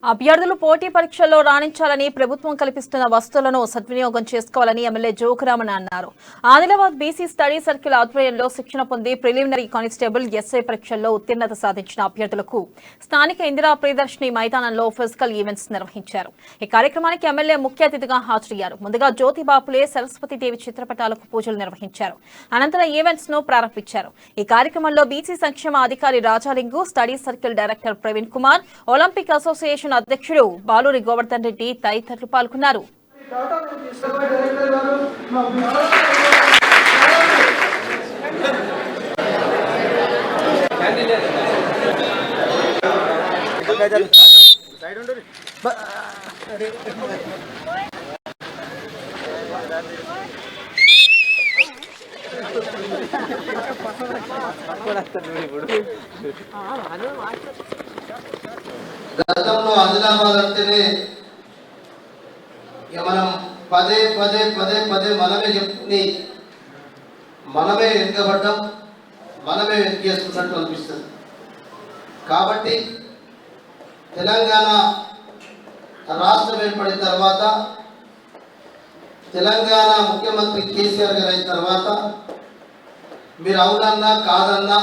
అభ్యర్థులు పోటీ పరీక్షల్లో రాణించాలని ప్రభుత్వం కల్పిస్తున్న వసతులను సద్వినియోగం చేసుకోవాలని ఎమ్మెల్యే జోగురామన్ అన్నారు. ఆదిలాబాద్ బీసీ స్టడీ సర్కిల్ ఆధ్వర్యంలో శిక్షణ పొంది ప్రిలిమినరీ కానిస్టేబుల్ ఎస్ఐ పరీక్షల్లో ఉత్తీర్ణత సాధించిన అభ్యర్థులకు స్థానిక ఇందిరా ప్రియదర్శిని మైదానంలో ఫిజికల్ ఈవెంట్స్ నిర్వహించారు. ఈ కార్యక్రమానికి ఎమ్మెల్యే ముఖ్య అతిథిగా హాజరయ్యారు. ముందుగా జ్యోతిబాపులే సరస్వతీదేవి చిత్రపటాలకు పూజలు నిర్వహించారు. అనంతరం ఈవెంట్స్ ను ప్రారంభించారు. ఈ కార్యక్రమంలో బీసీ సంక్షేమ అధికారి Rajalingu, study circle director Praveen Kumar, Olympic association అధ్యక్షుడు బాలూరి గోవర్ధన్ రెడ్డి తదితరులు పాల్గొన్నారు. గతంలో ఆదిలాబాద్ అంటేనే మనం పదే పదే పదే పదే మనమే చెప్పుకుని మనమే వెనుకబడ్డాం, మనమే వెనుకేసుకున్నట్టు అనిపిస్తుంది. కాబట్టి తెలంగాణ రాష్ట్రం ఏర్పడిన తర్వాత, తెలంగాణ ముఖ్యమంత్రి కేసీఆర్ గారు అయిన తర్వాత మీరు అవునన్నా కాదన్నా